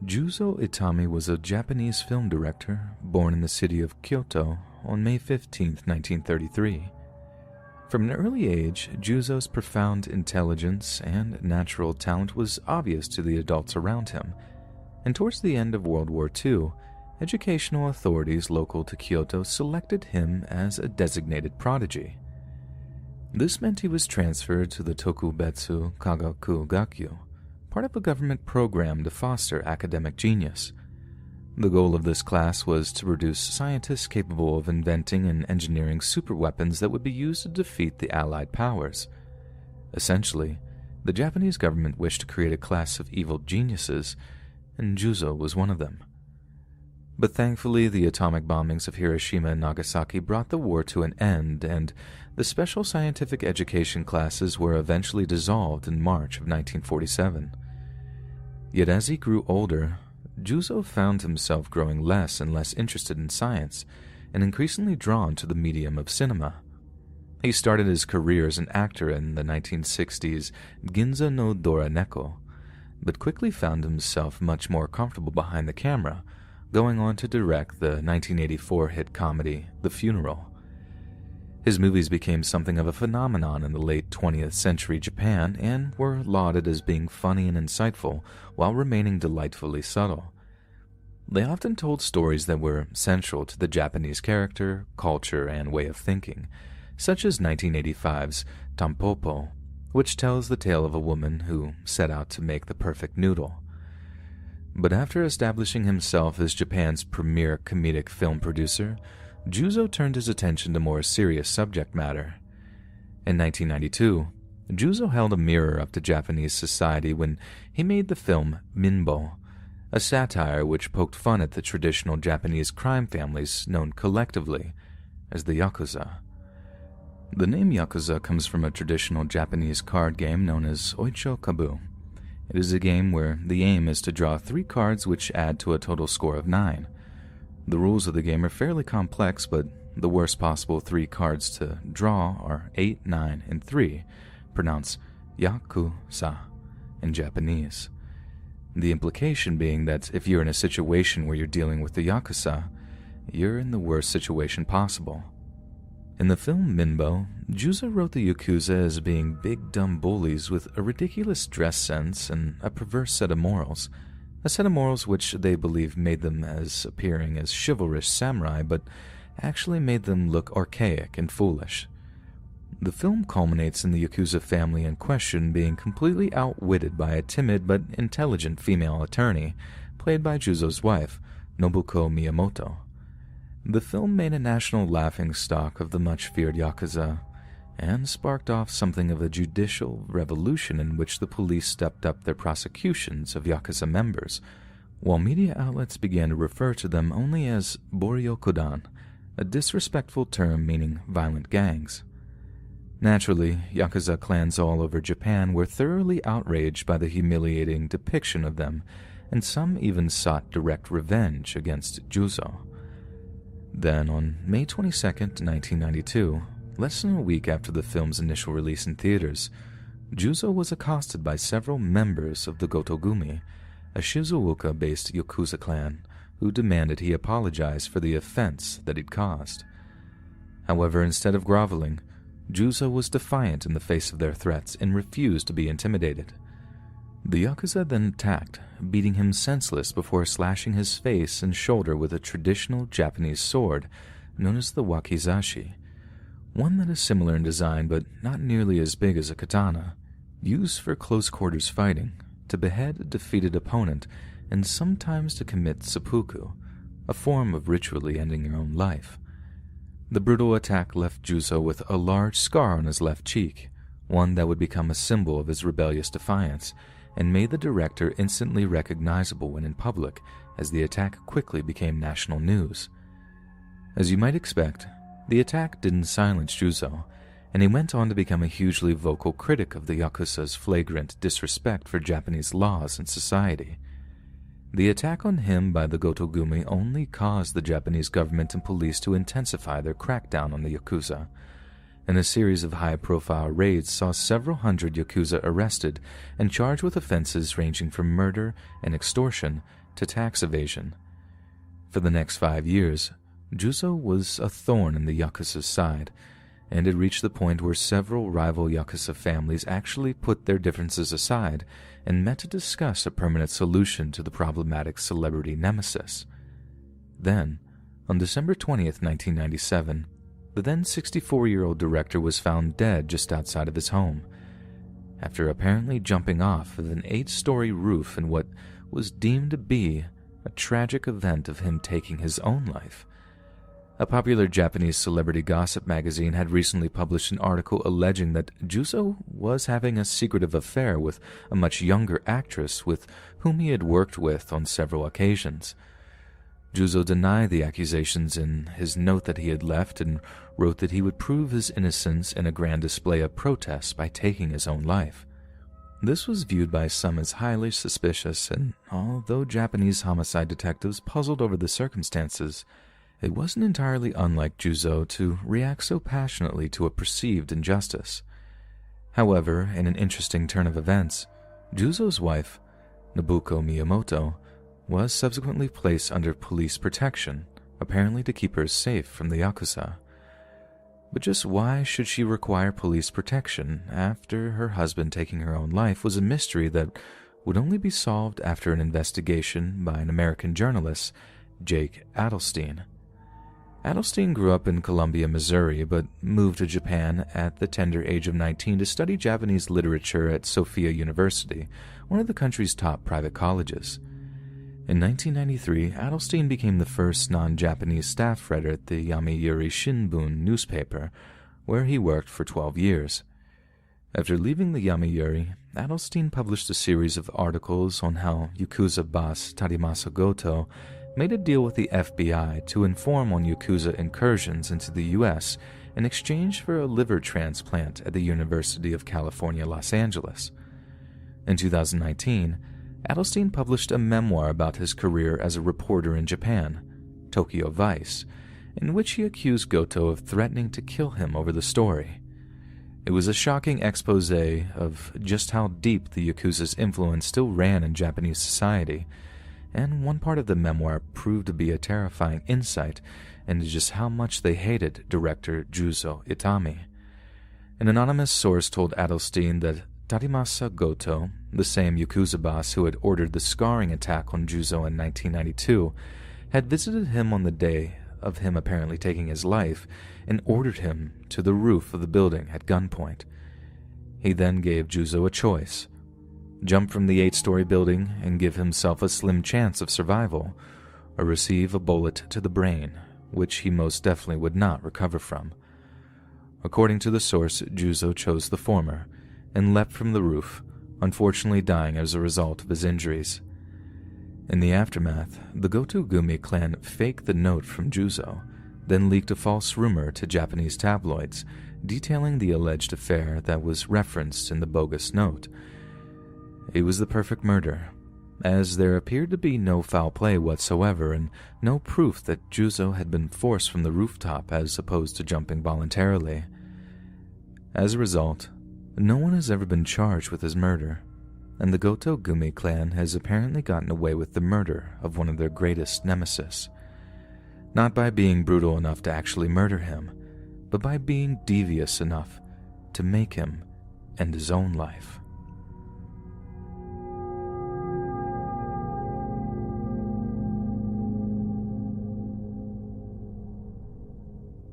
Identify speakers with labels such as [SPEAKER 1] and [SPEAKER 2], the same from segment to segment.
[SPEAKER 1] Juzo Itami was a Japanese film director born in the city of Kyoto on May 15, 1933. From an early age, Juzo's profound intelligence and natural talent was obvious to the adults around him, and towards the end of World War II, educational authorities local to Kyoto selected him as a designated prodigy. This meant he was transferred to the Tokubetsu Kagaku Gakyu, part of a government program to foster academic genius. The goal of this class was to produce scientists capable of inventing and engineering superweapons that would be used to defeat the Allied powers. Essentially, the Japanese government wished to create a class of evil geniuses, and Juzo was one of them. But thankfully, the atomic bombings of Hiroshima and Nagasaki brought the war to an end, and the special scientific education classes were eventually dissolved in March of 1947. Yet as he grew older, Juzo found himself growing less and less interested in science and increasingly drawn to the medium of cinema. He started his career as an actor in the 1960s Ginza no Doraneko, but quickly found himself much more comfortable behind the camera, going on to direct the 1984 hit comedy The Funeral. His movies became something of a phenomenon in the late 20th century Japan and were lauded as being funny and insightful while remaining delightfully subtle. They often told stories that were central to the Japanese character, culture, and way of thinking, such as 1985's Tampopo, which tells the tale of a woman who set out to make the perfect noodle. But after establishing himself as Japan's premier comedic film producer, Juzo turned his attention to more serious subject matter. In 1992, Juzo held a mirror up to Japanese society when he made the film Minbo, a satire which poked fun at the traditional Japanese crime families known collectively as the Yakuza. The name Yakuza comes from a traditional Japanese card game known as Oicho Kabu. It is a game where the aim is to draw 3 cards which add to a total score of 9. The rules of the game are fairly complex, but the worst possible 3 cards to draw are 8, 9, and 3, pronounced Yakuza in Japanese. The implication being that if you're in a situation where you're dealing with the Yakuza, you're in the worst situation possible. In the film Minbo, Juzo wrote the Yakuza as being big dumb bullies with a ridiculous dress sense and a perverse set of morals. A set of morals which they believe made them as appearing as chivalrous samurai, but actually made them look archaic and foolish. The film culminates in the Yakuza family in question being completely outwitted by a timid but intelligent female attorney, played by Juzo's wife, Nobuko Miyamoto. The film made a national laughingstock of the much-feared Yakuza, and sparked off something of a judicial revolution in which the police stepped up their prosecutions of Yakuza members, while media outlets began to refer to them only as Boryokudan, a disrespectful term meaning violent gangs. Naturally, Yakuza clans all over Japan were thoroughly outraged by the humiliating depiction of them, and some even sought direct revenge against Juzo. Then, on May 22, 1992, less than a week after the film's initial release in theaters, Juzo was accosted by several members of the Gotogumi, a Shizuoka-based Yakuza clan, who demanded he apologize for the offense that he'd caused. However, instead of groveling, Juzo was defiant in the face of their threats and refused to be intimidated. The Yakuza then attacked, beating him senseless before slashing his face and shoulder with a traditional Japanese sword known as the wakizashi, one that is similar in design but not nearly as big as a katana, used for close-quarters fighting, to behead a defeated opponent, and sometimes to commit seppuku, a form of ritually ending your own life. The brutal attack left Juzo with a large scar on his left cheek, one that would become a symbol of his rebellious defiance, and made the director instantly recognizable when in public, as the attack quickly became national news. As you might expect, the attack didn't silence Juzo, and he went on to become a hugely vocal critic of the Yakuza's flagrant disrespect for Japanese laws and society. The attack on him by the Gotogumi only caused the Japanese government and police to intensify their crackdown on the Yakuza, and a series of high-profile raids saw several hundred Yakuza arrested and charged with offenses ranging from murder and extortion to tax evasion. For the next 5 years, Juzo was a thorn in the Yakuza's side, and it reached the point where several rival Yakuza families actually put their differences aside and met to discuss a permanent solution to the problematic celebrity nemesis. Then, on December 20th, 1997, the then 64-year-old director was found dead just outside of his home, after apparently jumping off of an 8-story roof in what was deemed to be a tragic event of him taking his own life. A popular Japanese celebrity gossip magazine had recently published an article alleging that Juzo was having a secretive affair with a much younger actress with whom he had worked with on several occasions. Juzo denied the accusations in his note that he had left and wrote that he would prove his innocence in a grand display of protest by taking his own life. This was viewed by some as highly suspicious, and although Japanese homicide detectives puzzled over the circumstances, it wasn't entirely unlike Juzo to react so passionately to a perceived injustice. However, in an interesting turn of events, Juzo's wife, Nobuko Miyamoto, was subsequently placed under police protection, apparently to keep her safe from the Yakuza. But just why should she require police protection after her husband taking her own life was a mystery that would only be solved after an investigation by an American journalist, Jake Adelstein. Adelstein grew up in Columbia, Missouri, but moved to Japan at the tender age of 19 to study Japanese literature at Sophia University, one of the country's top private colleges. In 1993, Adelstein became the first non-Japanese staff writer at the Yomiuri Shimbun newspaper, where he worked for 12 years. After leaving the Yomiuri, Adelstein published a series of articles on how Yakuza boss Tadimasa Goto made a deal with the FBI to inform on Yakuza incursions into the U.S. in exchange for a liver transplant at the University of California, Los Angeles. In 2019, Adelstein published a memoir about his career as a reporter in Japan, Tokyo Vice, in which he accused Goto of threatening to kill him over the story. It was a shocking expose of just how deep the Yakuza's influence still ran in Japanese society, and one part of the memoir proved to be a terrifying insight into just how much they hated director Juzo Itami. An anonymous source told Adelstein that Tadimasa Goto, the same Yakuza boss who had ordered the scarring attack on Juzo in 1992, had visited him on the day of him apparently taking his life and ordered him to the roof of the building at gunpoint. He then gave Juzo a choice: jump from the 8-story building and give himself a slim chance of survival, or receive a bullet to the brain, which he most definitely would not recover from. According to the source, Juzo chose the former and leapt from the roof, unfortunately dying as a result of his injuries. In the aftermath, the Goto Gumi clan faked the note from Juzo, then leaked a false rumor to Japanese tabloids detailing the alleged affair that was referenced in the bogus note. It was the perfect murder, as there appeared to be no foul play whatsoever and no proof that Juzo had been forced from the rooftop as opposed to jumping voluntarily. As a result, no one has ever been charged with his murder, and the Goto Gumi clan has apparently gotten away with the murder of one of their greatest nemesis. Not by being brutal enough to actually murder him, but by being devious enough to make him end his own life.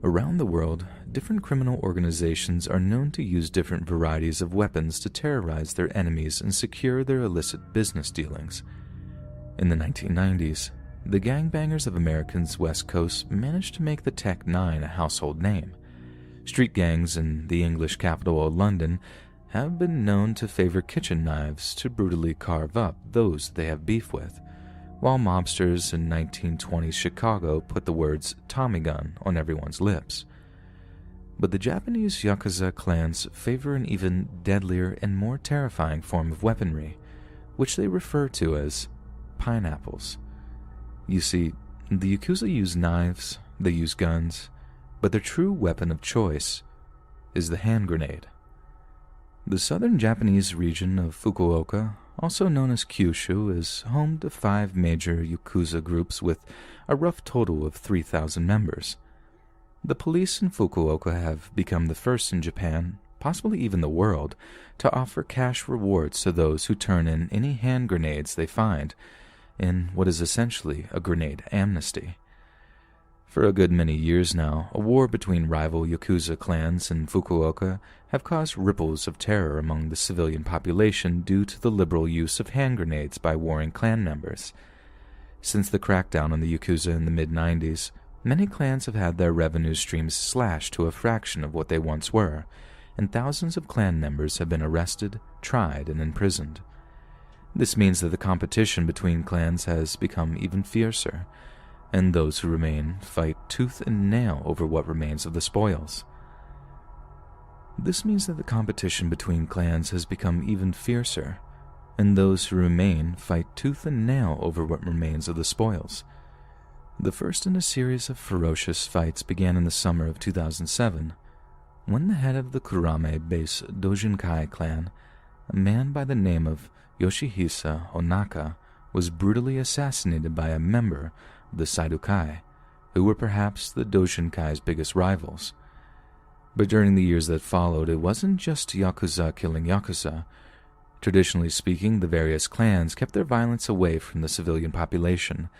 [SPEAKER 1] Around the world, different criminal organizations are known to use different varieties of weapons to terrorize their enemies and secure their illicit business dealings. In the 1990s, the gangbangers of America's West Coast managed to make the Tech-9 a household name. Street gangs in the English capital of London have been known to favor kitchen knives to brutally carve up those they have beef with, while mobsters in 1920s Chicago put the words Tommy gun on everyone's lips. But the Japanese Yakuza clans favor an even deadlier and more terrifying form of weaponry, which they refer to as pineapples. You see, the Yakuza use knives, they use guns, but their true weapon of choice is the hand grenade. The southern Japanese region of Fukuoka, also known as Kyushu, is home to 5 major Yakuza groups with a rough total of 3,000 members. The police in Fukuoka have become the first in Japan, possibly even the world, to offer cash rewards to those who turn in any hand grenades they find, in what is essentially a grenade amnesty. For a good many years now, a war between rival Yakuza clans in Fukuoka have caused ripples of terror among the civilian population due to the liberal use of hand grenades by warring clan members. Since the crackdown on the Yakuza in the mid-90s, many clans have had their revenue streams slashed to a fraction of what they once were, and thousands of clan members have been arrested, tried, and imprisoned. This means that the competition between clans has become even fiercer, and those who remain fight tooth and nail over what remains of the spoils. This means that the competition between clans has become even fiercer, and those who remain fight tooth and nail over what remains of the spoils. The first in a series of ferocious fights began in the summer of 2007, when the head of the Kurame-based Dojinkai clan, a man by the name of Yoshihisa Onaka, was brutally assassinated by a member of the Saidokai, who were perhaps the Doshinkai's biggest rivals. But during the years that followed, it wasn't just Yakuza killing Yakuza. Traditionally speaking, the various clans kept their violence away from the civilian population,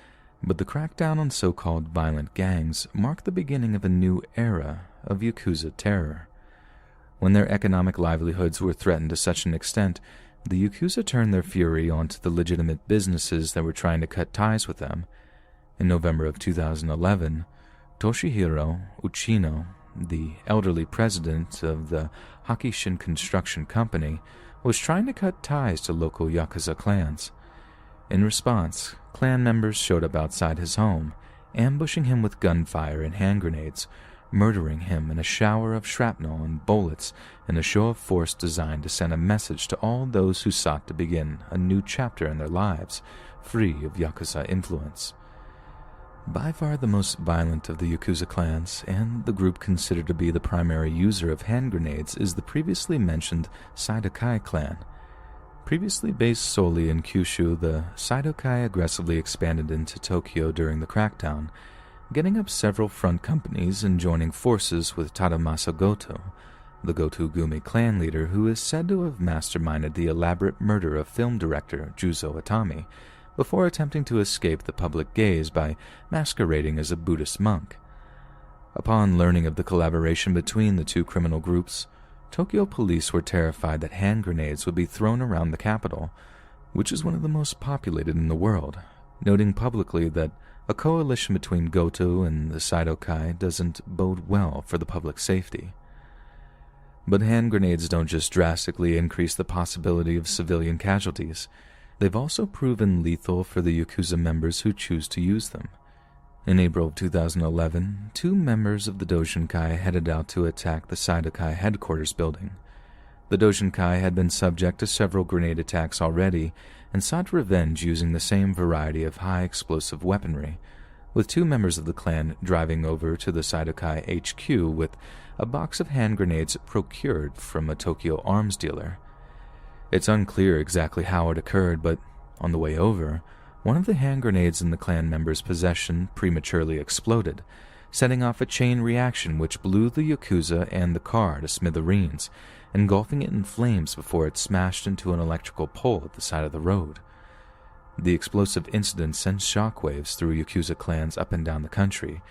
[SPEAKER 1] but the crackdown on so-called violent gangs marked the beginning of a new era of Yakuza terror. When their economic livelihoods were threatened to such an extent, the Yakuza turned their fury onto the legitimate businesses that were trying to cut ties with them. In November of 2011, Toshihiro Uchino, the elderly president of the Hakishin Construction Company, was trying to cut ties to local Yakuza clans. In response, clan members showed up outside his home, ambushing him with gunfire and hand grenades, murdering him in a shower of shrapnel and bullets in a show of force designed to send a message to all those who sought to begin a new chapter in their lives, free of Yakuza influence. By far the most violent of the Yakuza clans, and the group considered to be the primary user of hand grenades, is the previously mentioned Saidokai clan. Previously based solely in Kyushu, the Saidokai aggressively expanded into Tokyo during the crackdown, getting up several front companies and joining forces with Tadamasa Goto, the Goto-gumi clan leader who is said to have masterminded the elaborate murder of film director Juzo Atami, before attempting to escape the public gaze by masquerading as a Buddhist monk. Upon learning of the collaboration between the two criminal groups, Tokyo police were terrified that hand grenades would be thrown around the capital, which is one of the most populated in the world, noting publicly that a coalition between Goto and the Saidokai doesn't bode well for the public safety. But hand grenades don't just drastically increase the possibility of civilian casualties. They've also proven lethal for the Yakuza members who choose to use them. In April of 2011, 2 members of the Doshinkai headed out to attack the Saidokai headquarters building. The Doshinkai had been subject to several grenade attacks already and sought revenge using the same variety of high-explosive weaponry, with 2 members of the clan driving over to the Saidokai HQ with a box of hand grenades procured from a Tokyo arms dealer. It's unclear exactly how it occurred, but on the way over, one of the hand grenades in the clan member's possession prematurely exploded, setting off a chain reaction which blew the Yakuza and the car to smithereens, engulfing it in flames before it smashed into an electrical pole at the side of the road. The explosive incident sent shockwaves through Yakuza clans up and down the country,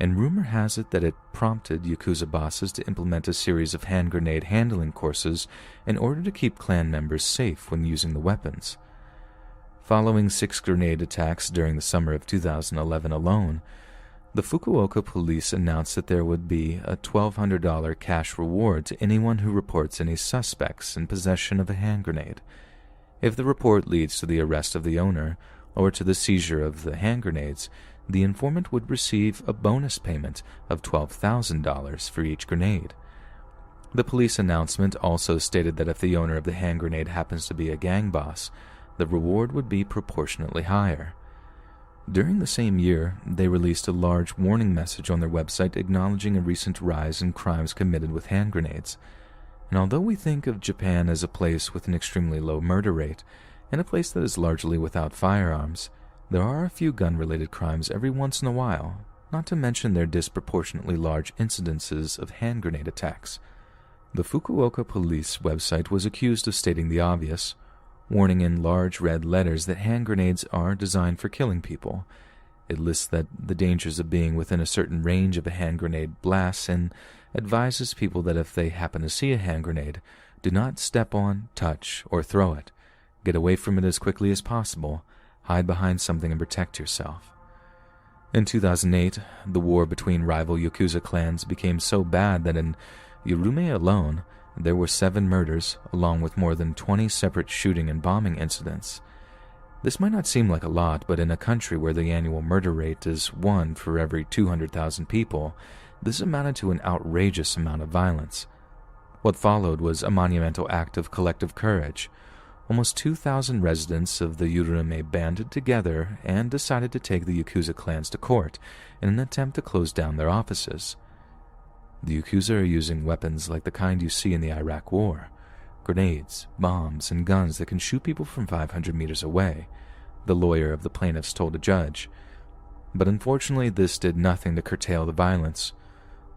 [SPEAKER 1] and rumor has it that it prompted Yakuza bosses to implement a series of hand grenade handling courses in order to keep clan members safe when using the weapons. Following 6 grenade attacks during the summer of 2011 alone, the Fukuoka police announced that there would be a $1,200 cash reward to anyone who reports any suspects in possession of a hand grenade. If the report leads to the arrest of the owner or to the seizure of the hand grenades, the informant would receive a bonus payment of $12,000 for each grenade. The police announcement also stated that if the owner of the hand grenade happens to be a gang boss, the reward would be proportionately higher. During the same year, they released a large warning message on their website acknowledging a recent rise in crimes committed with hand grenades. And although we think of Japan as a place with an extremely low murder rate, In a place that is largely without firearms, there are a few gun-related crimes every once in a while, not to mention their disproportionately large incidences of hand grenade attacks. The Fukuoka police website was accused of stating the obvious, warning in large red letters that hand grenades are designed for killing people. It lists the dangers of being within a certain range of a hand grenade blast and advises people that if they happen to see a hand grenade, do not step on, touch, or throw it. Get away from it as quickly as possible, hide behind something and protect yourself. In 2008, the war between rival Yakuza clans became so bad that in Yurume alone, there were 7 murders, along with more than 20 separate shooting and bombing incidents. This might not seem like a lot, but in a country where the annual murder rate is 1 for every 200,000 people, this amounted to an outrageous amount of violence. What followed was a monumental act of collective courage. Almost 2,000 residents of the Yurume banded together and decided to take the Yakuza clans to court in an attempt to close down their offices. The Yakuza are using weapons like the kind you see in the Iraq War. Grenades, bombs, and guns that can shoot people from 500 meters away, the lawyer of the plaintiffs told a judge. But unfortunately, this did nothing to curtail the violence.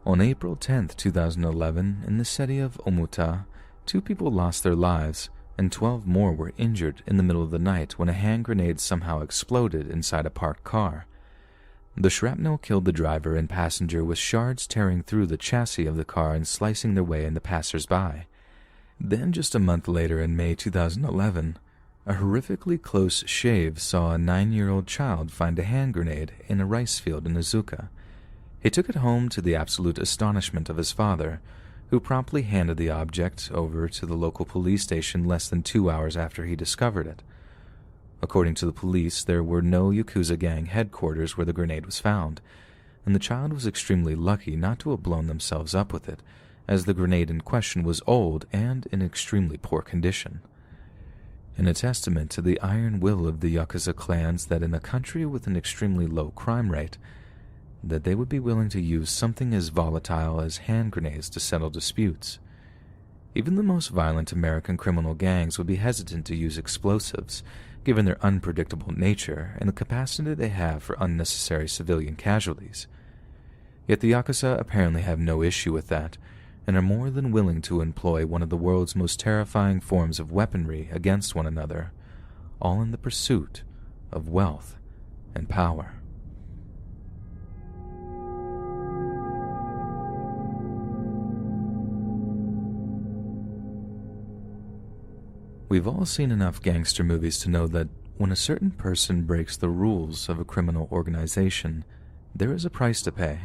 [SPEAKER 1] On April 10, 2011, in the city of Omuta, 2 people lost their lives, and 12 more were injured in the middle of the night when a hand grenade somehow exploded inside a parked car. The shrapnel killed the driver and passenger, with shards tearing through the chassis of the car and slicing their way into passers-by. Then, just a month later, in May 2011, a horrifically close shave saw a 9-year-old child find a hand grenade in a rice field in Izuka. He took it home to the absolute astonishment of his father, who promptly handed the object over to the local police station less than 2 hours after he discovered it. According to the police, there were no Yakuza gang headquarters where the grenade was found, and the child was extremely lucky not to have blown themselves up with it, as the grenade in question was old and in extremely poor condition. In a testament to the iron will of the Yakuza clans that in a country with an extremely low crime rate, that they would be willing to use something as volatile as hand grenades to settle disputes. Even the most violent American criminal gangs would be hesitant to use explosives, given their unpredictable nature and the capacity they have for unnecessary civilian casualties. Yet the Yakuza apparently have no issue with that, and are more than willing to employ one of the world's most terrifying forms of weaponry against one another, all in the pursuit of wealth and power. We've all seen enough gangster movies to know that when a certain person breaks the rules of a criminal organization, there is a price to pay.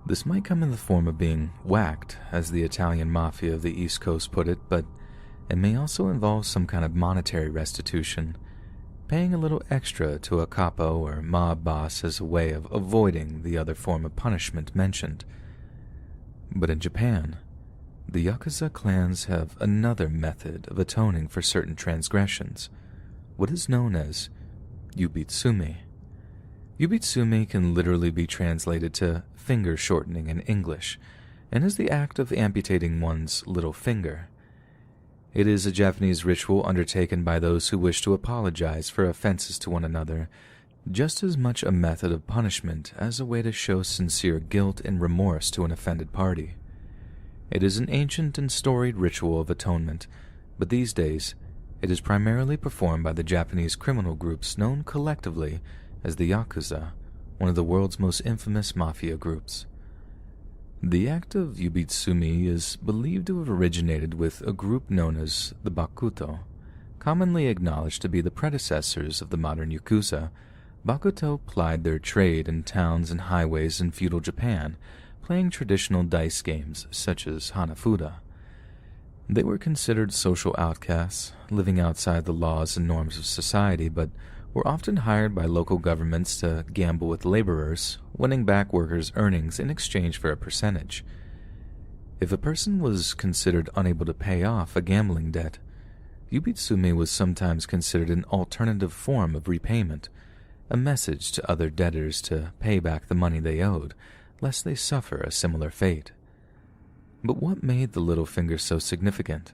[SPEAKER 1] This might come in the form of being whacked, as the Italian mafia of the East Coast put it, but it may also involve some kind of monetary restitution, paying a little extra to a capo or mob boss as a way of avoiding the other form of punishment mentioned. But in Japan, the Yakuza clans have another method of atoning for certain transgressions, what is known as yubitsumi. Yubitsumi can literally be translated to finger shortening in English, and is the act of amputating one's little finger. It is a Japanese ritual undertaken by those who wish to apologize for offenses to one another, just as much a method of punishment as a way to show sincere guilt and remorse to an offended party. It is an ancient and storied ritual of atonement, but these days it is primarily performed by the Japanese criminal groups known collectively as the Yakuza, one of the world's most infamous mafia groups. The act of yubitsumi is believed to have originated with a group known as the Bakuto. Commonly acknowledged to be the predecessors of the modern Yakuza, Bakuto plied their trade in towns and highways in feudal Japan, playing traditional dice games such as Hanafuda. They were considered social outcasts, living outside the laws and norms of society, but were often hired by local governments to gamble with laborers, winning back workers' earnings in exchange for a percentage. If a person was considered unable to pay off a gambling debt, yubitsumi was sometimes considered an alternative form of repayment, a message to other debtors to pay back the money they owed, lest they suffer a similar fate. But what made the little finger so significant?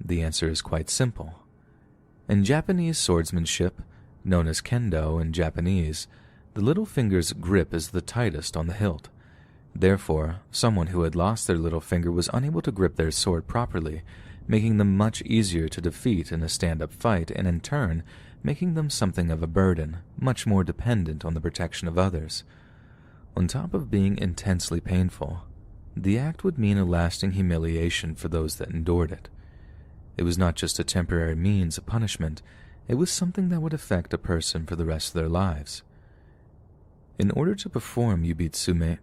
[SPEAKER 1] The answer is quite simple. In Japanese swordsmanship, known as kendo in Japanese, the little finger's grip is the tightest on the hilt. Therefore, someone who had lost their little finger was unable to grip their sword properly, making them much easier to defeat in a stand-up fight, and in turn, making them something of a burden, much more dependent on the protection of others. On top of being intensely painful, the act would mean a lasting humiliation for those that endured it. It was not just a temporary means of punishment, it was something that would affect a person for the rest of their lives. In order to perform yubitsume,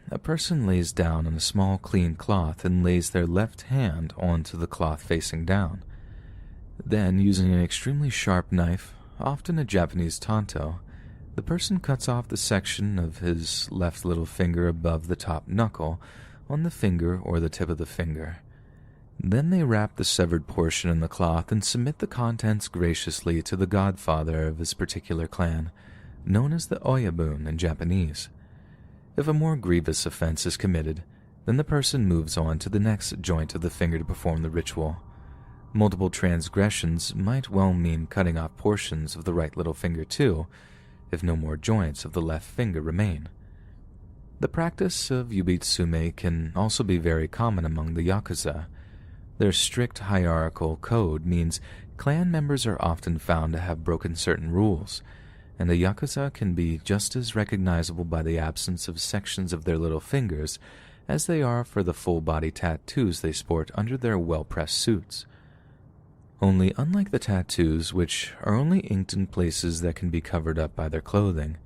[SPEAKER 1] a person lays down on a small clean cloth and lays their left hand onto the cloth facing down. Then, using an extremely sharp knife, often a Japanese tanto, the person cuts off the section of his left little finger above the top knuckle on the finger or the tip of the finger. Then they wrap the severed portion in the cloth and submit the contents graciously to the godfather of his particular clan, known as the oyabun in Japanese. If a more grievous offense is committed, then the person moves on to the next joint of the finger to perform the ritual. Multiple transgressions might well mean cutting off portions of the right little finger too, if no more joints of the left finger remain. The practice of yubitsume can also be very common among the Yakuza. Their strict hierarchical code means clan members are often found to have broken certain rules, and the Yakuza can be just as recognizable by the absence of sections of their little fingers as they are for the full-body tattoos they sport under their well-pressed suits. Only unlike the tattoos, which are only inked in places that can be covered up by their clothing,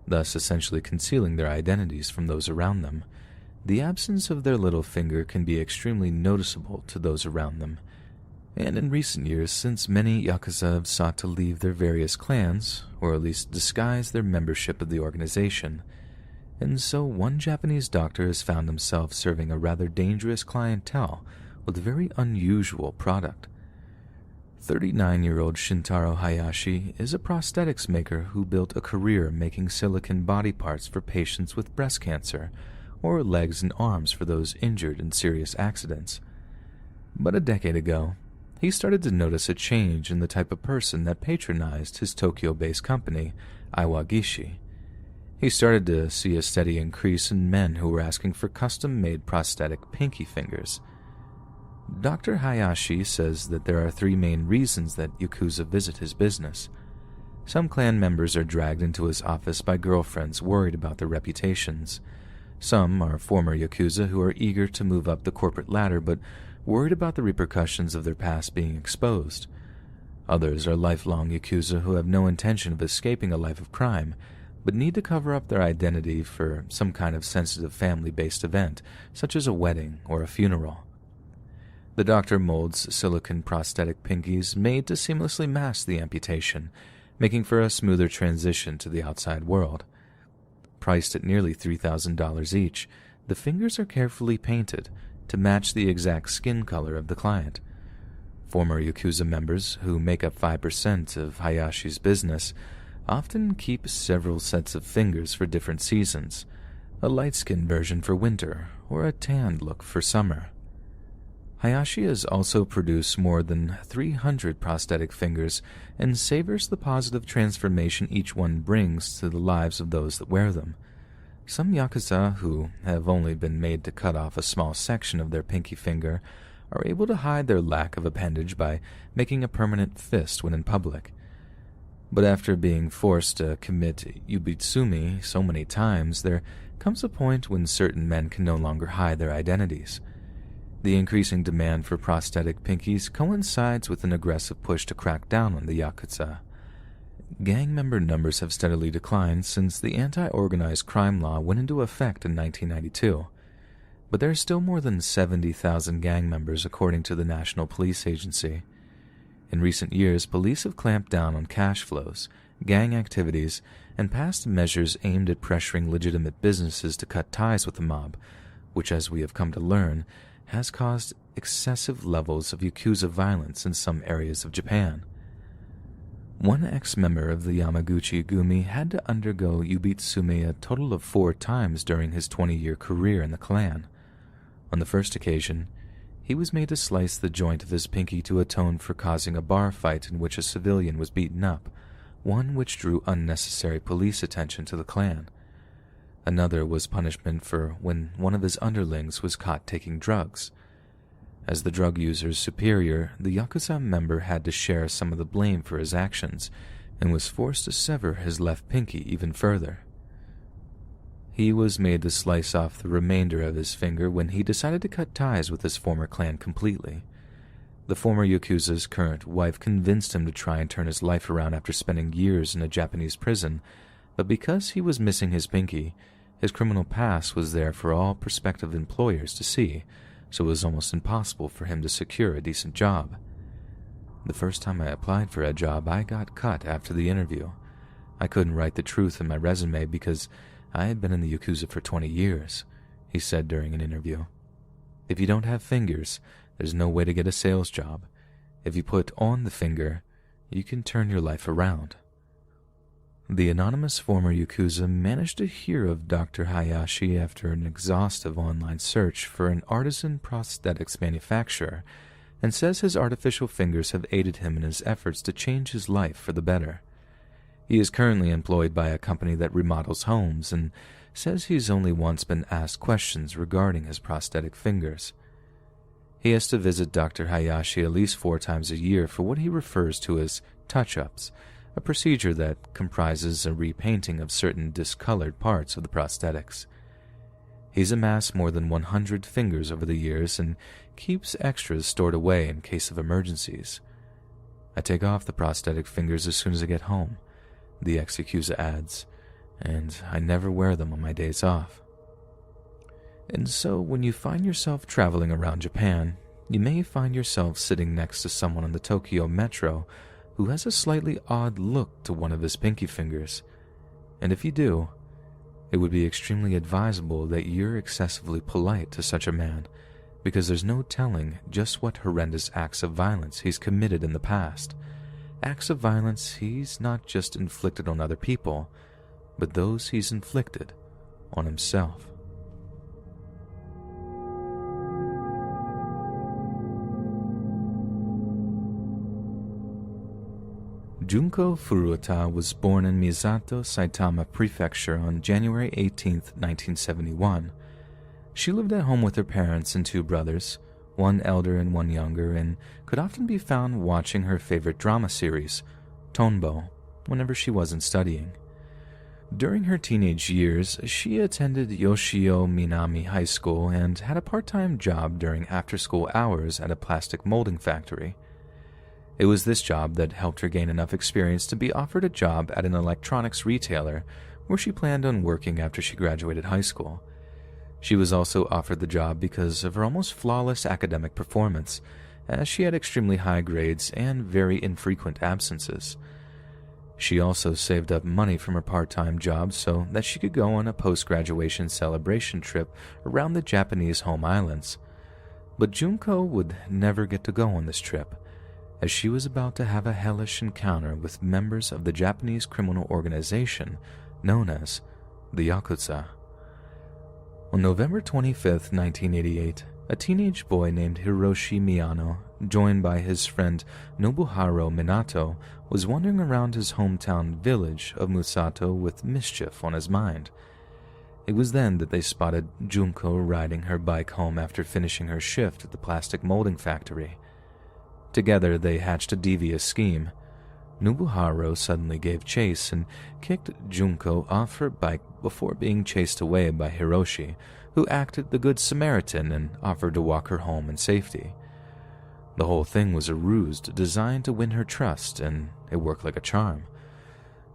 [SPEAKER 1] thus essentially concealing their identities from those around them, the absence of their little finger can be extremely noticeable to those around them. And in recent years, since many Yakuza have sought to leave their various clans, or at least disguise their membership of the organization, and so one Japanese doctor has found himself serving a rather dangerous clientele with a very unusual product. 39-year-old Shintaro Hayashi is a prosthetics maker who built a career making silicone body parts for patients with breast cancer, or legs and arms for those injured in serious accidents. But a decade ago, he started to notice a change in the type of person that patronized his Tokyo-based company, Iwagishi. He started to see a steady increase in men who were asking for custom-made prosthetic pinky fingers. Dr. Hayashi says that there are three main reasons that Yakuza visit his business. Some clan members are dragged into his office by girlfriends worried about their reputations. Some are former Yakuza who are eager to move up the corporate ladder but worried about the repercussions of their past being exposed. Others are lifelong Yakuza who have no intention of escaping a life of crime, but need to cover up their identity for some kind of sensitive family-based event, such as a wedding or a funeral. The doctor molds silicone prosthetic pinkies made to seamlessly mask the amputation, making for a smoother transition to the outside world. Priced at nearly $3,000 each, the fingers are carefully painted to match the exact skin color of the client. Former Yakuza members, who make up 5% of Hayashi's business, often keep several sets of fingers for different seasons, a light-skinned version for winter or a tanned look for summer. Hayashi has also produced more than 300 prosthetic fingers and savors the positive transformation each one brings to the lives of those that wear them. Some Yakuza who have only been made to cut off a small section of their pinky finger are able to hide their lack of appendage by making a permanent fist when in public. But after being forced to commit yubitsume so many times, there comes a point when certain men can no longer hide their identities. The increasing demand for prosthetic pinkies coincides with an aggressive push to crack down on the Yakuza. Gang member numbers have steadily declined since the anti-organized crime law went into effect in 1992, but there are still more than 70,000 gang members according to the National Police Agency. In recent years, police have clamped down on cash flows, gang activities, and passed measures aimed at pressuring legitimate businesses to cut ties with the mob, which, as we have come to learn, has caused excessive levels of Yakuza violence in some areas of Japan. One ex-member of the Yamaguchi Gumi had to undergo yubitsume a total of 4 times during his 20-year career in the clan. On the first occasion, He was made to slice the joint of his pinky to atone for causing a bar fight in which a civilian was beaten up, one which drew unnecessary police attention to the clan. Another was punishment for when one of his underlings was caught taking drugs. As the drug user's superior, the Yakuza member had to share some of the blame for his actions and was forced to sever his left pinky even further. He was made to slice off the remainder of his finger when he decided to cut ties with his former clan completely. The former Yakuza's current wife convinced him to try and turn his life around after spending years in a Japanese prison, but because he was missing his pinky, his criminal past was there for all prospective employers to see, so it was almost impossible for him to secure a decent job. The first time I applied for a job, I got cut after the interview. I couldn't write the truth in my resume because I had been in the Yakuza for 20 years, he said during an interview. If you don't have fingers, there's no way to get a sales job. If you put on the finger, you can turn your life around. The anonymous former Yakuza managed to hear of Dr. Hayashi after an exhaustive online search for an artisan prosthetics manufacturer, and says his artificial fingers have aided him in his efforts to change his life for the better. He is currently employed by a company that remodels homes and says he's only once been asked questions regarding his prosthetic fingers. He has to visit Dr. Hayashi at least 4 times a year for what he refers to as touch-ups, a procedure that comprises a repainting of certain discolored parts of the prosthetics. He's amassed more than 100 fingers over the years and keeps extras stored away in case of emergencies. I take off the prosthetic fingers as soon as I get home, the ex-Yakuza adds, and I never wear them on my days off. And so when you find yourself traveling around Japan, you may find yourself sitting next to someone on the Tokyo Metro who has a slightly odd look to one of his pinky fingers. And if you do, it would be extremely advisable that you're excessively polite to such a man, because there's no telling just what horrendous acts of violence he's committed in the past. Acts of violence he's not just inflicted on other people, but those he's inflicted on himself. Junko Furuta was born in Misato, Saitama Prefecture on January 18, 1971. She lived at home with her parents and 2 brothers, one elder and one younger, and could often be found watching her favorite drama series, Tonbo, whenever she wasn't studying. During her teenage years, she attended Yoshio Minami High School and had a part-time job during after-school hours at a plastic molding factory. It was this job that helped her gain enough experience to be offered a job at an electronics retailer where she planned on working after she graduated high school. She was also offered the job because of her almost flawless academic performance, as she had extremely high grades and very infrequent absences. She also saved up money from her part-time job so that she could go on a post-graduation celebration trip around the Japanese home islands. But Junko would never get to go on this trip, as she was about to have a hellish encounter with members of the Japanese criminal organization known as the Yakuza. On November 25, 1988, a teenage boy named Hiroshi Miyano, joined by his friend Nobuharu Minato, was wandering around his hometown village of Musato with mischief on his mind. It was then that they spotted Junko riding her bike home after finishing her shift at the plastic molding factory. Together they hatched a devious scheme. Nobuharu suddenly gave chase and kicked Junko off her bike before being chased away by Hiroshi, who acted the Good Samaritan and offered to walk her home in safety. The whole thing was a ruse designed to win her trust, and it worked like a charm.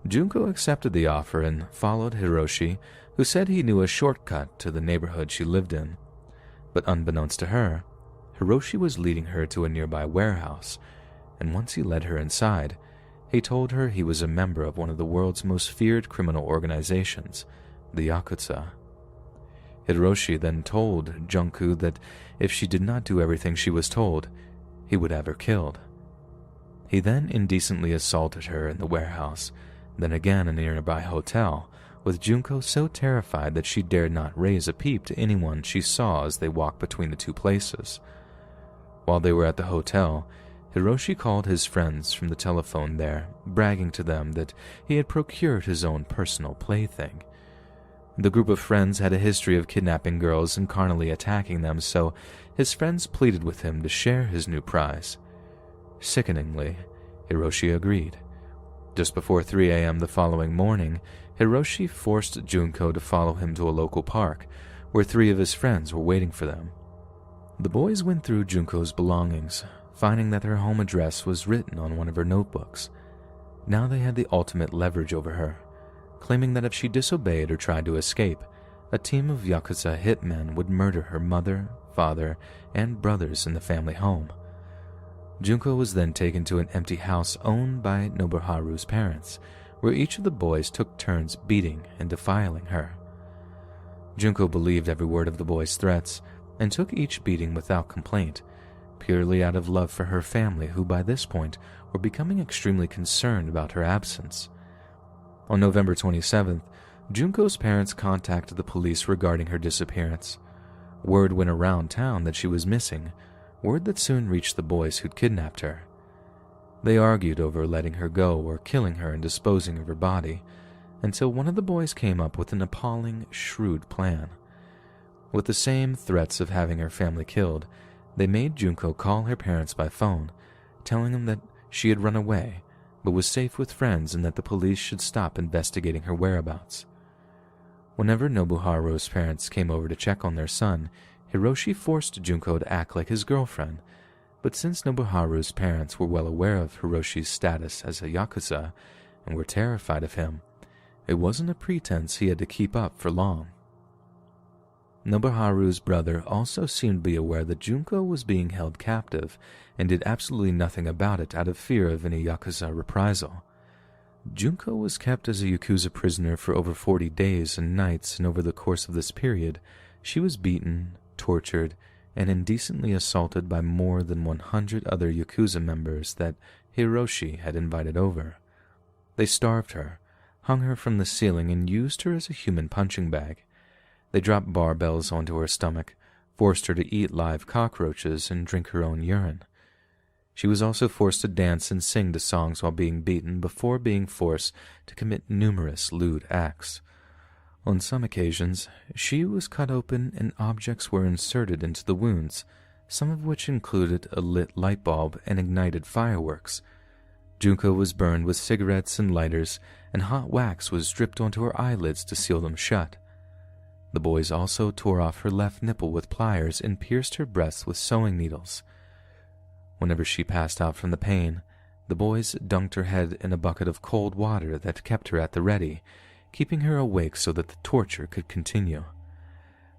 [SPEAKER 1] Junko accepted the offer and followed Hiroshi, who said he knew a shortcut to the neighborhood she lived in. But unbeknownst to her, Hiroshi was leading her to a nearby warehouse, and once he led her inside, he told her he was a member of one of the world's most feared criminal organizations, the Yakuza. Hiroshi then told Junko that if she did not do everything she was told, he would have her killed. He then indecently assaulted her in the warehouse, then again in a nearby hotel, with Junko so terrified that she dared not raise a peep to anyone she saw as they walked between the 2 places. While they were at the hotel, Hiroshi called his friends from the telephone there, bragging to them that he had procured his own personal plaything. The group of friends had a history of kidnapping girls and carnally attacking them, so his friends pleaded with him to share his new prize. Sickeningly, Hiroshi agreed. Just before 3 a.m. the following morning, Hiroshi forced Junko to follow him to a local park, where 3 of his friends were waiting for them. The boys went through Junko's belongings, finding that her home address was written on one of her notebooks. Now they had the ultimate leverage over her, claiming that if she disobeyed or tried to escape, a team of Yakuza hitmen would murder her mother, father, and brothers in the family home. Junko was then taken to an empty house owned by Nobuharu's parents, where each of the boys took turns beating and defiling her. Junko believed every word of the boys' threats and took each beating without complaint, purely out of love for her family, who by this point were becoming extremely concerned about her absence. On November 27th, Junko's parents contacted the police regarding her disappearance. Word went around town that she was missing, word that soon reached the boys who'd kidnapped her. They argued over letting her go or killing her and disposing of her body, until one of the boys came up with an appalling, shrewd plan. With the same threats of having her family killed, they made Junko call her parents by phone, telling them that she had run away, but was safe with friends and that the police should stop investigating her whereabouts. Whenever Nobuharu's parents came over to check on their son, Hiroshi forced Junko to act like his girlfriend, but since Nobuharu's parents were well aware of Hiroshi's status as a Yakuza and were terrified of him, it wasn't a pretense he had to keep up for long. Nobuharu's brother also seemed to be aware that Junko was being held captive and did absolutely nothing about it out of fear of any Yakuza reprisal. Junko was kept as a Yakuza prisoner for over 40 days and nights, and over the course of this period, she was beaten, tortured, and indecently assaulted by more than 100 other Yakuza members that Hiroshi had invited over. They starved her, hung her from the ceiling, and used her as a human punching bag. They dropped barbells onto her stomach, forced her to eat live cockroaches, and drink her own urine. She was also forced to dance and sing to songs while being beaten before being forced to commit numerous lewd acts. On some occasions, she was cut open and objects were inserted into the wounds, some of which included a lit light bulb and ignited fireworks. Junko was burned with cigarettes and lighters, and hot wax was dripped onto her eyelids to seal them shut. The boys also tore off her left nipple with pliers and pierced her breasts with sewing needles. Whenever she passed out from the pain, the boys dunked her head in a bucket of cold water that kept her at the ready, keeping her awake so that the torture could continue.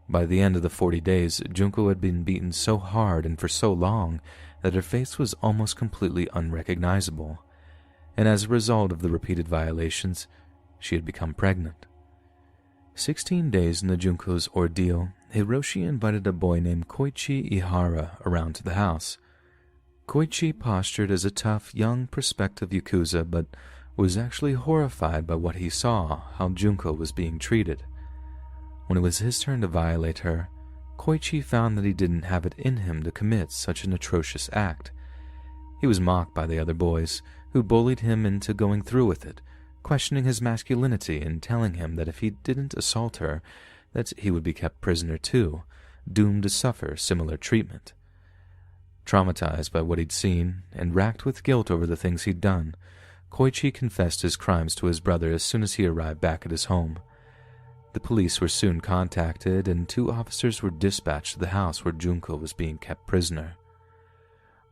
[SPEAKER 1] By the end of the 40 days, Junko had been beaten so hard and for so long that her face was almost completely unrecognizable, and as a result of the repeated violations, she had become pregnant. 16 days into Junko's ordeal, Hiroshi invited a boy named Koichi Ihara around to the house. Koichi postured as a tough, young prospective Yakuza, but was actually horrified by what he saw, how Junko was being treated. When it was his turn to violate her, Koichi found that he didn't have it in him to commit such an atrocious act. He was mocked by the other boys, who bullied him into going through with it, questioning his masculinity and telling him that if he didn't assault her, that he would be kept prisoner too, doomed to suffer similar treatment. Traumatized by what he'd seen, and racked with guilt over the things he'd done, Koichi confessed his crimes to his brother as soon as he arrived back at his home. The police were soon contacted, and 2 officers were dispatched to the house where Junko was being kept prisoner.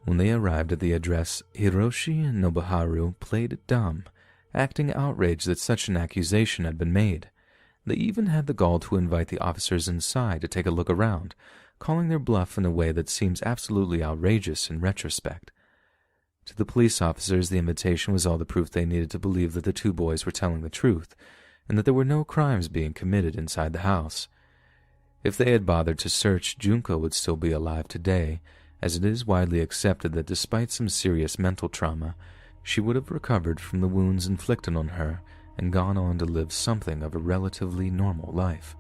[SPEAKER 1] When they arrived at the address, Hiroshi and Nobuharu played it dumb, acting outraged that such an accusation had been made. They even had the gall to invite the officers inside to take a look around, calling their bluff in a way that seems absolutely outrageous in retrospect. To the police officers, the invitation was all the proof they needed to believe that the 2 boys were telling the truth, and that there were no crimes being committed inside the house. If they had bothered to search, Junko would still be alive today, as it is widely accepted that despite some serious mental trauma, she would have recovered from the wounds inflicted on her and gone on to live something of a relatively normal life.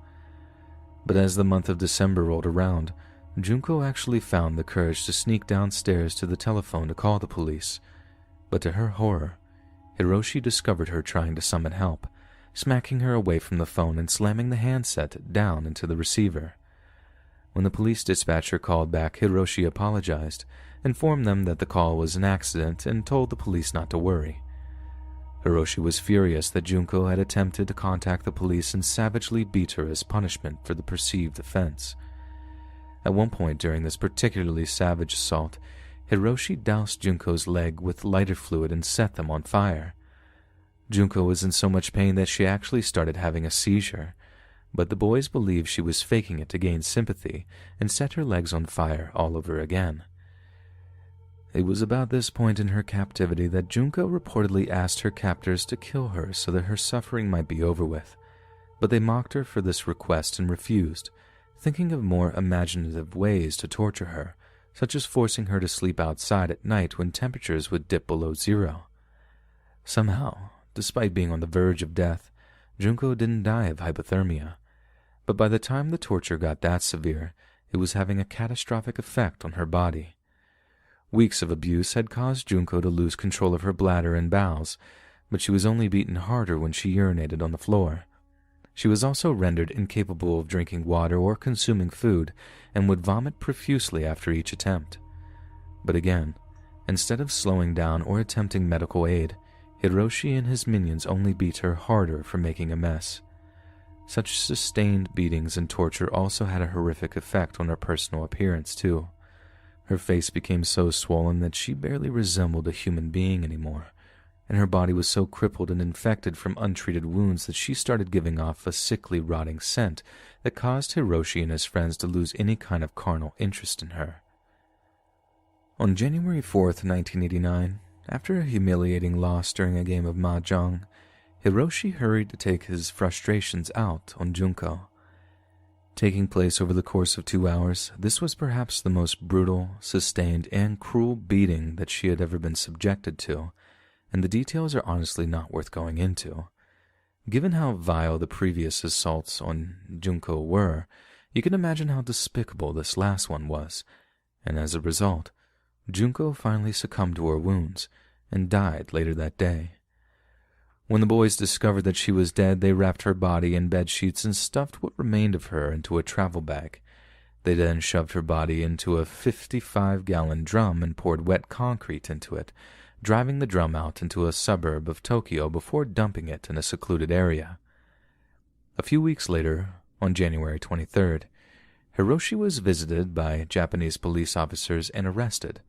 [SPEAKER 1] But as the month of December rolled around, Junko actually found the courage to sneak downstairs to the telephone to call the police, but to her horror, Hiroshi discovered her trying to summon help, smacking her away from the phone and slamming the handset down into the receiver. When the police dispatcher called back, Hiroshi apologized, informed them that the call was an accident, and told the police not to worry. Hiroshi was furious that Junko had attempted to contact the police and savagely beat her as punishment for the perceived offense. At one point during this particularly savage assault, Hiroshi doused Junko's leg with lighter fluid and set them on fire. Junko was in so much pain that she actually started having a seizure, but the boys believed she was faking it to gain sympathy and set her legs on fire all over again. It was about this point in her captivity that Junko reportedly asked her captors to kill her so that her suffering might be over with, but they mocked her for this request and refused, thinking of more imaginative ways to torture her, such as forcing her to sleep outside at night when temperatures would dip below zero. Somehow, despite being on the verge of death, Junko didn't die of hypothermia, but by the time the torture got that severe, it was having a catastrophic effect on her body. Weeks of abuse had caused Junko to lose control of her bladder and bowels, but she was only beaten harder when she urinated on the floor. She was also rendered incapable of drinking water or consuming food, and would vomit profusely after each attempt. But again, instead of slowing down or attempting medical aid, Hiroshi and his minions only beat her harder for making a mess. Such sustained beatings and torture also had a horrific effect on her personal appearance, too. Her face became so swollen that she barely resembled a human being anymore, and her body was so crippled and infected from untreated wounds that she started giving off a sickly, rotting scent that caused Hiroshi and his friends to lose any kind of carnal interest in her. On January 4th, 1989, after a humiliating loss during a game of mahjong, Hiroshi hurried to take his frustrations out on Junko. Taking place over the course of 2 hours, this was perhaps the most brutal, sustained, and cruel beating that she had ever been subjected to, and the details are honestly not worth going into. Given how vile the previous assaults on Junko were, you can imagine how despicable this last one was, and as a result, Junko finally succumbed to her wounds and died later that day. When the boys discovered that she was dead, they wrapped her body in bed sheets and stuffed what remained of her into a travel bag. They then shoved her body into a 55-gallon drum and poured wet concrete into it, driving the drum out into a suburb of Tokyo before dumping it in a secluded area. A few weeks later, on January 23rd, Hiroshi was visited by Japanese police officers and arrested.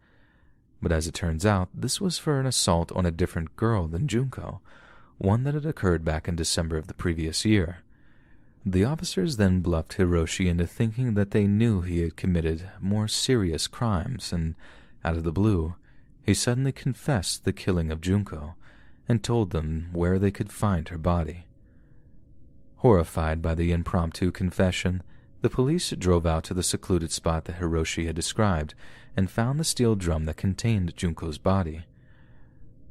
[SPEAKER 1] But as it turns out, this was for an assault on a different girl than Junko, one that had occurred back in December of the previous year. The officers then bluffed Hiroshi into thinking that they knew he had committed more serious crimes, and, out of the blue, he suddenly confessed the killing of Junko and told them where they could find her body. Horrified by the impromptu confession, the police drove out to the secluded spot that Hiroshi had described and found the steel drum that contained Junko's body.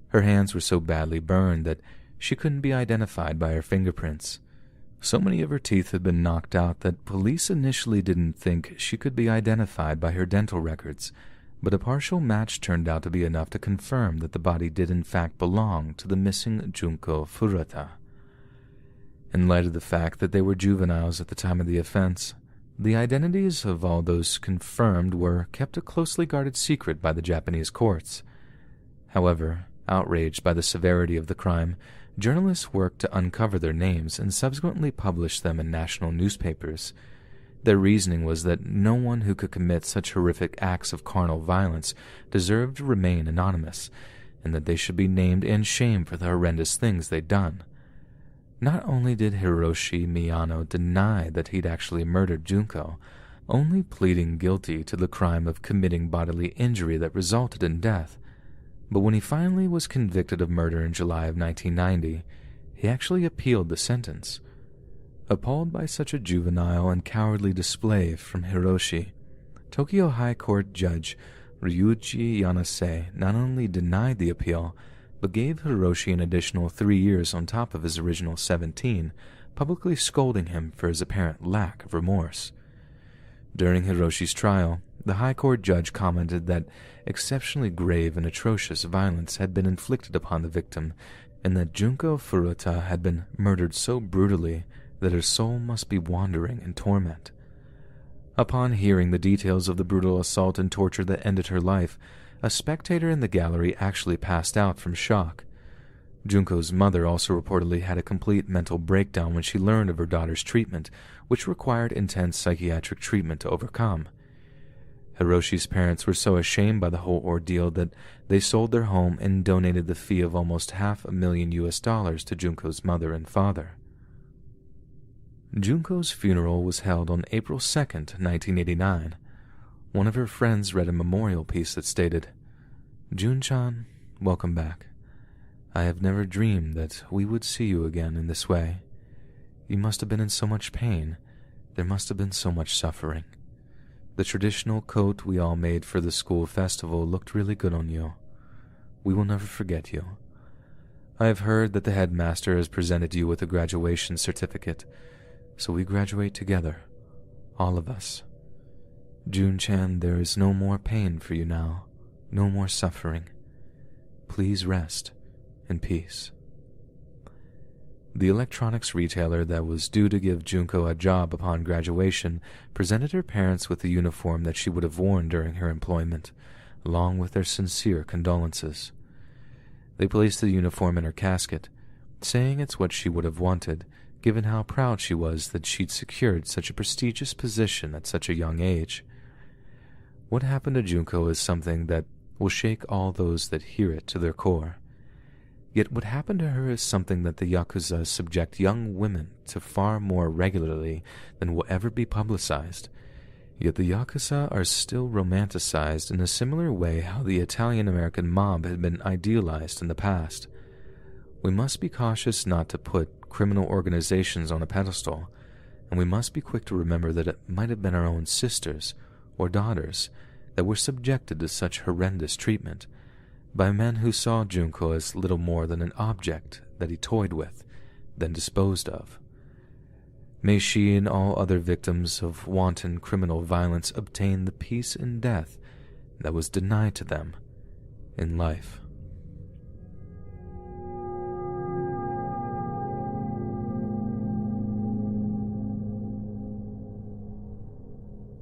[SPEAKER 1] Her hands were so badly burned that she couldn't be identified by her fingerprints. So many of her teeth had been knocked out that police initially didn't think she could be identified by her dental records, but a partial match turned out to be enough to confirm that the body did in fact belong to the missing Junko Furuta. In light of the fact that they were juveniles at the time of the offense, the identities of all those confirmed were kept a closely guarded secret by the Japanese courts. However, outraged by the severity of the crime, journalists worked to uncover their names and subsequently published them in national newspapers. Their reasoning was that no one who could commit such horrific acts of carnal violence deserved to remain anonymous, and that they should be named and shamed for the horrendous things they'd done. Not only did Hiroshi Miyano deny that he'd actually murdered Junko, only pleading guilty to the crime of committing bodily injury that resulted in death, but when he finally was convicted of murder in July of 1990, he actually appealed the sentence. Appalled by such a juvenile and cowardly display from Hiroshi, Tokyo High Court Judge Ryuichi Yanase not only denied the appeal, but gave Hiroshi an additional 3 years on top of his original 17, publicly scolding him for his apparent lack of remorse. During Hiroshi's trial, the High Court judge commented that exceptionally grave and atrocious violence had been inflicted upon the victim, and that Junko Furuta had been murdered so brutally that her soul must be wandering in torment. Upon hearing the details of the brutal assault and torture that ended her life, a spectator in the gallery actually passed out from shock. Junko's mother also reportedly had a complete mental breakdown when she learned of her daughter's treatment, which required intense psychiatric treatment to overcome. Hiroshi's parents were so ashamed by the whole ordeal that they sold their home and donated the fee of almost $500,000 to Junko's mother and father. Junko's funeral was held on April 2nd, 1989. One of her friends read a memorial piece that stated, "Jun-chan, welcome back. I have never dreamed that we would see you again in this way. You must have been in so much pain. There must have been so much suffering. The traditional coat we all made for the school festival looked really good on you. We will never forget you. I have heard that the headmaster has presented you with a graduation certificate, so we graduate together, all of us. Jun-chan, there is no more pain for you now, no more suffering. Please rest in peace." The electronics retailer that was due to give Junko a job upon graduation presented her parents with the uniform that she would have worn during her employment, along with their sincere condolences. They placed the uniform in her casket, saying it's what she would have wanted, given how proud she was that she'd secured such a prestigious position at such a young age. What happened to Junko is something that will shake all those that hear it to their core. Yet what happened to her is something that the Yakuza subject young women to far more regularly than will ever be publicized. Yet the Yakuza are still romanticized in a similar way how the Italian-American mob had been idealized in the past. We must be cautious not to put criminal organizations on a pedestal, and we must be quick to remember that it might have been our own sisters or daughters that were subjected to such horrendous treatment by men who saw Junko as little more than an object that he toyed with, then disposed of. May she and all other victims of wanton criminal violence obtain the peace in death that was denied to them in life.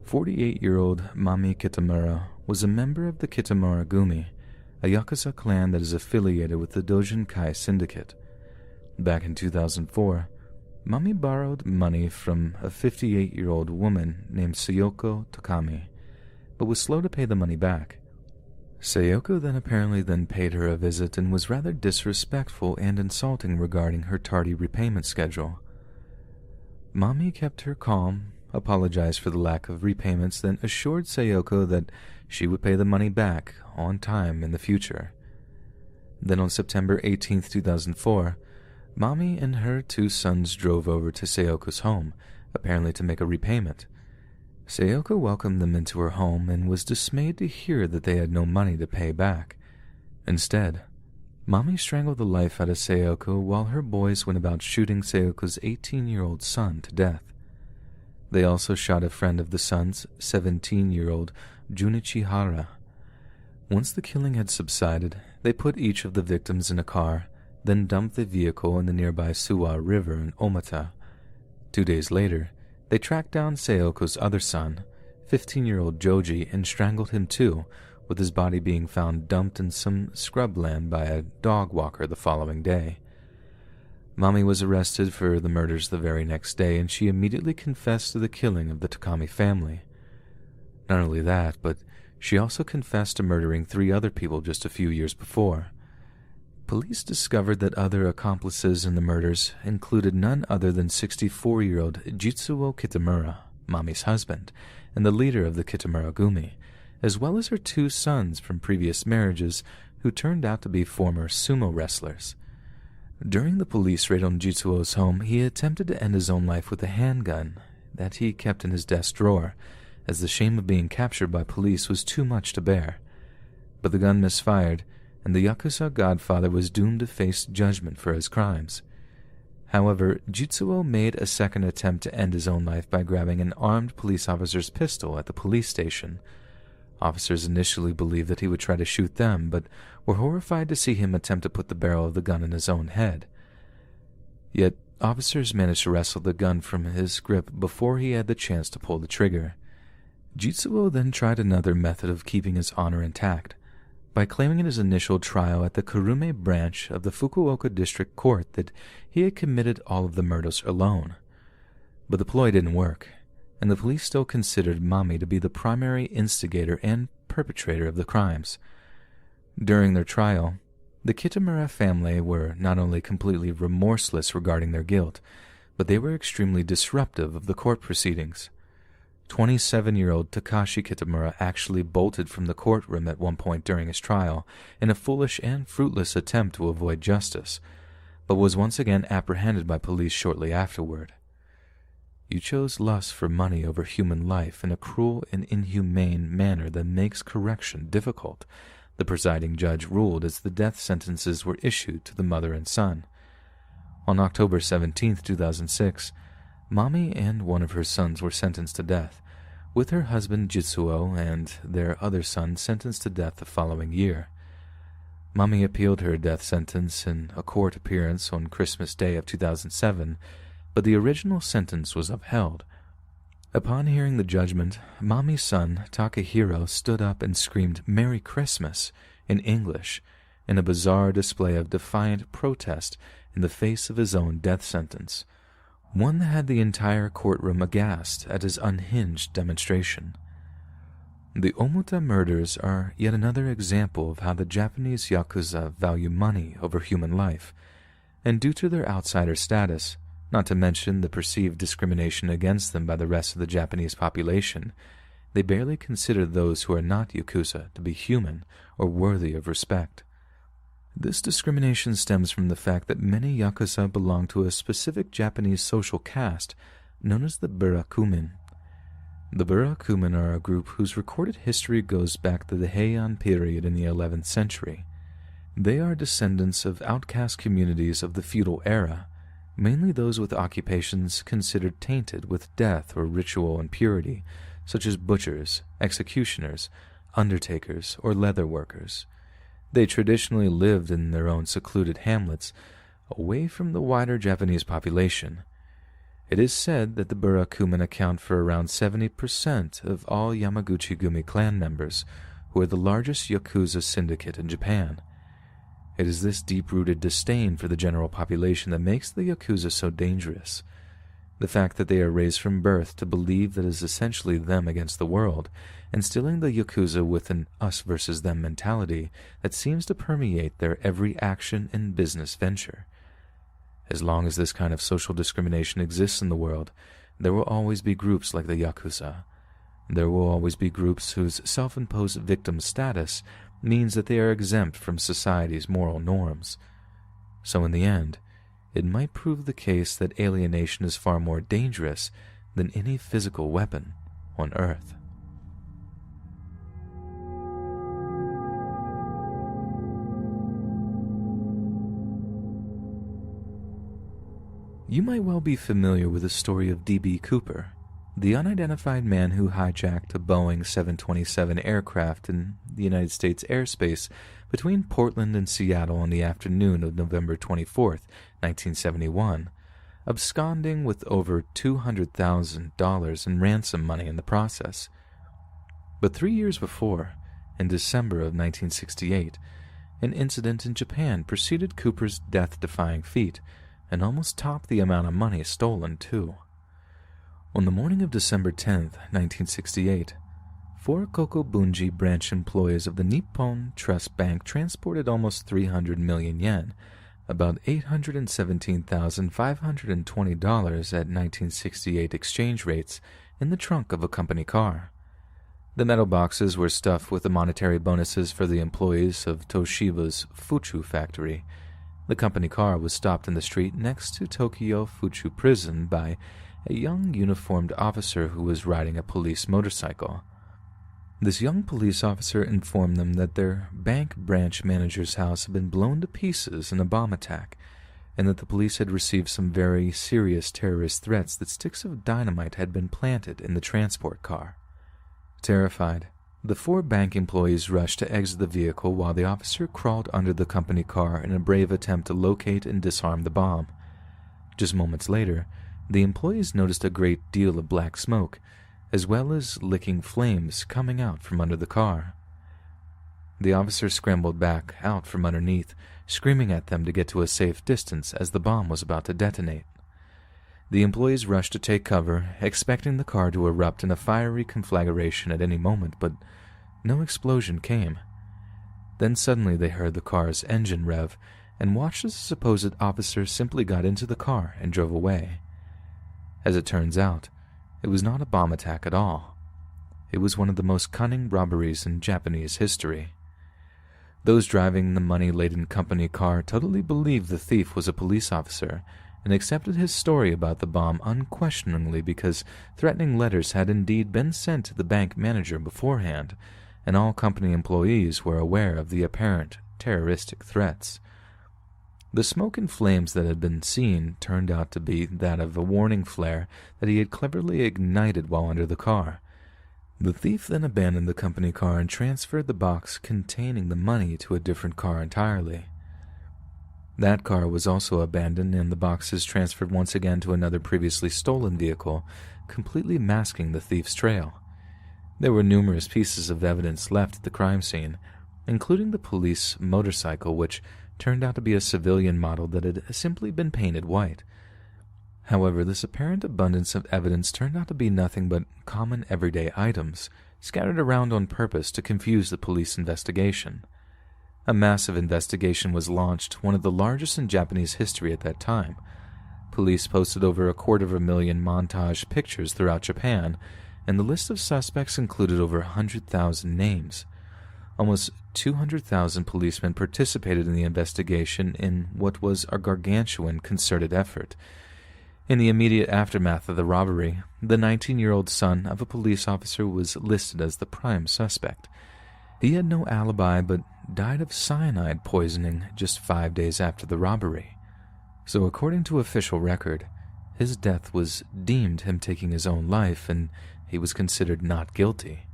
[SPEAKER 1] "48-year-old Mami Kitamura was a member of the Kitamura Gumi, a Yakuza clan that is affiliated with the Dojinkai Syndicate. Back in 2004, Mami borrowed money from a 58-year-old woman named Sayoko Takami, but was slow to pay the money back. Sayoko then paid her a visit and was rather disrespectful and insulting regarding her tardy repayment schedule. Mami kept her calm, apologized for the lack of repayments, then assured Sayoko that she would pay the money back on time in the future. Then on September 18, 2004, Mami and her two sons drove over to Sayoko's home, apparently to make a repayment. Sayoko welcomed them into her home and was dismayed to hear that they had no money to pay back. Instead, Mami strangled the life out of Sayoko while her boys went about shooting Sayoko's 18-year-old son to death. They also shot a friend of the son's, 17-year-old Junichi Hara. Once the killing had subsided, they put each of the victims in a car, then dumped the vehicle in the nearby Suwa River in Omata. 2 days later, they tracked down Sayoko's other son, 15-year-old Joji, and strangled him too, with his body being found dumped in some scrubland by a dog walker the following day. Mami was arrested for the murders the very next day, and she immediately confessed to the killing of the Takami family. Not only that, but she also confessed to murdering 3 other people just a few years before. Police discovered that other accomplices in the murders included none other than 64-year-old Jitsuo Kitamura, Mami's husband, and the leader of the Kitamura Gumi, as well as her 2 sons from previous marriages who turned out to be former sumo wrestlers. During the police raid on Jitsuo's home, he attempted to end his own life with a handgun that he kept in his desk drawer, as the shame of being captured by police was too much to bear. But the gun misfired, and the Yakuza godfather was doomed to face judgment for his crimes. However, Jitsuo made a second attempt to end his own life by grabbing an armed police officer's pistol at the police station. Officers initially believed that he would try to shoot them, but were horrified to see him attempt to put the barrel of the gun in his own head. Yet, officers managed to wrestle the gun from his grip before he had the chance to pull the trigger. Jitsuo then tried another method of keeping his honor intact, by claiming in his initial trial at the Kurume branch of the Fukuoka District Court that he had committed all of the murders alone. But the ploy didn't work, and the police still considered Mami to be the primary instigator and perpetrator of the crimes. During their trial, the Kitamura family were not only completely remorseless regarding their guilt, but they were extremely disruptive of the court proceedings. 27-year-old Takashi Kitamura actually bolted from the courtroom at one point during his trial in a foolish and fruitless attempt to avoid justice, but was once again apprehended by police shortly afterward. You chose lust for money over human life in a cruel and inhumane manner that makes correction difficult, the presiding judge ruled as the death sentences were issued to the mother and son. On October 17, 2006, Mami and one of her sons were sentenced to death, with her husband Jitsuo and their other son sentenced to death the following year. Mami appealed her death sentence in a court appearance on Christmas Day of 2007, but the original sentence was upheld. Upon hearing the judgment, Mami's son, Takahiro, stood up and screamed "Merry Christmas" in English in a bizarre display of defiant protest in the face of his own death sentence. One that had the entire courtroom aghast at his unhinged demonstration. The Omuta murders are yet another example of how the Japanese Yakuza value money over human life, and due to their outsider status, not to mention the perceived discrimination against them by the rest of the Japanese population, they barely consider those who are not Yakuza to be human or worthy of respect. This discrimination stems from the fact that many Yakuza belong to a specific Japanese social caste known as the Burakumin. The Burakumin are a group whose recorded history goes back to the Heian period in the 11th century. They are descendants of outcast communities of the feudal era, mainly those with occupations considered tainted with death or ritual impurity, such as butchers, executioners, undertakers, or leather workers. They traditionally lived in their own secluded hamlets, away from the wider Japanese population. It is said that the Burakumin account for around 70% of all Yamaguchi-gumi clan members, who are the largest Yakuza syndicate in Japan. It is this deep-rooted disdain for the general population that makes the Yakuza so dangerous. The fact that they are raised from birth to believe that it is essentially them against the world, instilling the Yakuza with an us-versus-them mentality that seems to permeate their every action and business venture. As long as this kind of social discrimination exists in the world, there will always be groups like the Yakuza. There will always be groups whose self-imposed victim status means that they are exempt from society's moral norms. So in the end, it might prove the case that alienation is far more dangerous than any physical weapon on Earth. You might well be familiar with the story of D.B. Cooper, the unidentified man who hijacked a Boeing 727 aircraft in the United States airspace between Portland and Seattle on the afternoon of November 24, 1971, absconding with over $200,000 in ransom money in the process. But 3 years before, in December of 1968, an incident in Japan preceded Cooper's death-defying feat and almost topped the amount of money stolen, too. On the morning of December 10, 1968, 4 Kokobunji branch employees of the Nippon Trust Bank transported almost 300 million yen, about $817,520 at 1968 exchange rates, in the trunk of a company car. The metal boxes were stuffed with the monetary bonuses for the employees of Toshiba's Fuchu factory. The company car was stopped in the street next to Tokyo Fuchu Prison by a young uniformed officer who was riding a police motorcycle. This young police officer informed them that their bank branch manager's house had been blown to pieces in a bomb attack, and that the police had received some very serious terrorist threats that sticks of dynamite had been planted in the transport car. Terrified, the 4 bank employees rushed to exit the vehicle while the officer crawled under the company car in a brave attempt to locate and disarm the bomb. Just moments later, the employees noticed a great deal of black smoke, as well as licking flames coming out from under the car. The officer scrambled back out from underneath, screaming at them to get to a safe distance as the bomb was about to detonate. The employees rushed to take cover, expecting the car to erupt in a fiery conflagration at any moment, but no explosion came. Then suddenly they heard the car's engine rev and watched as the supposed officer simply got into the car and drove away. As it turns out, it was not a bomb attack at all. It was one of the most cunning robberies in Japanese history. Those driving the money-laden company car totally believed the thief was a police officer and accepted his story about the bomb unquestioningly because threatening letters had indeed been sent to the bank manager beforehand, and all company employees were aware of the apparent terroristic threats. The smoke and flames that had been seen turned out to be that of a warning flare that he had cleverly ignited while under the car. The thief then abandoned the company car and transferred the box containing the money to a different car entirely. That car was also abandoned and the boxes transferred once again to another previously stolen vehicle, completely masking the thief's trail. There were numerous pieces of evidence left at the crime scene, including the police motorcycle, which turned out to be a civilian model that had simply been painted white. However, this apparent abundance of evidence turned out to be nothing but common everyday items, scattered around on purpose to confuse the police investigation. A massive investigation was launched, one of the largest in Japanese history at that time. Police posted over 250,000 montage pictures throughout Japan, and the list of suspects included over 100,000 names. Almost 200,000 policemen participated in the investigation in what was a gargantuan concerted effort. In the immediate aftermath of the robbery, the 19-year-old son of a police officer was listed as the prime suspect. He had no alibi but died of cyanide poisoning just 5 days after the robbery. So according to official record, his death was deemed him taking his own life and he was considered not guilty.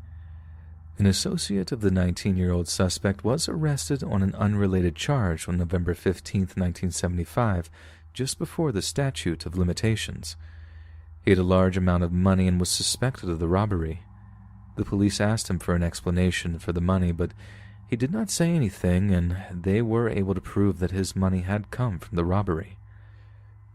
[SPEAKER 1] An associate of the 19-year-old suspect was arrested on an unrelated charge on November 15, 1975, just before the statute of limitations. He had a large amount of money and was suspected of the robbery. The police asked him for an explanation for the money, but he did not say anything, and they were able to prove that his money had come from the robbery.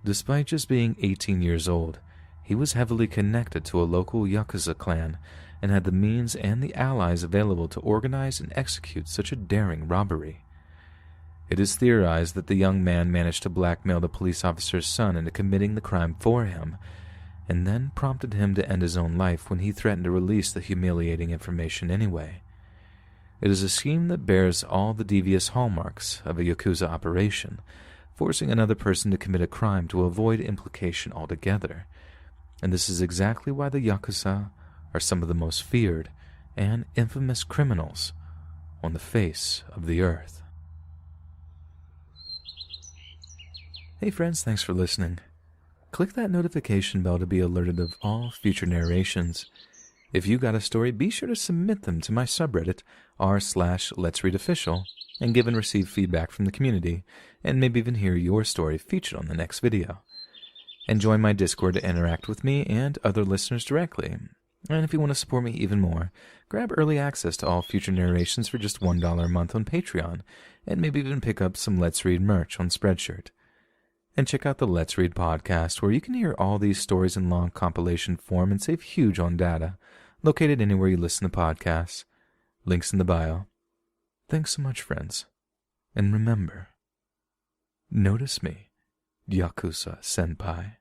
[SPEAKER 1] Despite just being 18 years old, he was heavily connected to a local Yakuza clan and had the means and the allies available to organize and execute such a daring robbery. It is theorized that the young man managed to blackmail the police officer's son into committing the crime for him, and then prompted him to end his own life when he threatened to release the humiliating information anyway. It is a scheme that bears all the devious hallmarks of a Yakuza operation, forcing another person to commit a crime to avoid implication altogether. And this is exactly why the Yakuza are some of the most feared and infamous criminals on the face of the earth. Hey friends, thanks for listening. Click that notification bell to be alerted of all future narrations. If you got a story, be sure to submit them to my subreddit, r/Let'sReadOfficial, and give and receive feedback from the community, and maybe even hear your story featured on the next video. And join my Discord to interact with me and other listeners directly. And if you want to support me even more, grab early access to all future narrations for just $1 a month on Patreon, and maybe even pick up some Let's Read merch on Spreadshirt. And check out the Let's Read podcast, where you can hear all these stories in long compilation form and save huge on data, located anywhere you listen to podcasts. Links in the bio. Thanks so much, friends. And remember, notice me, Yakuza Senpai.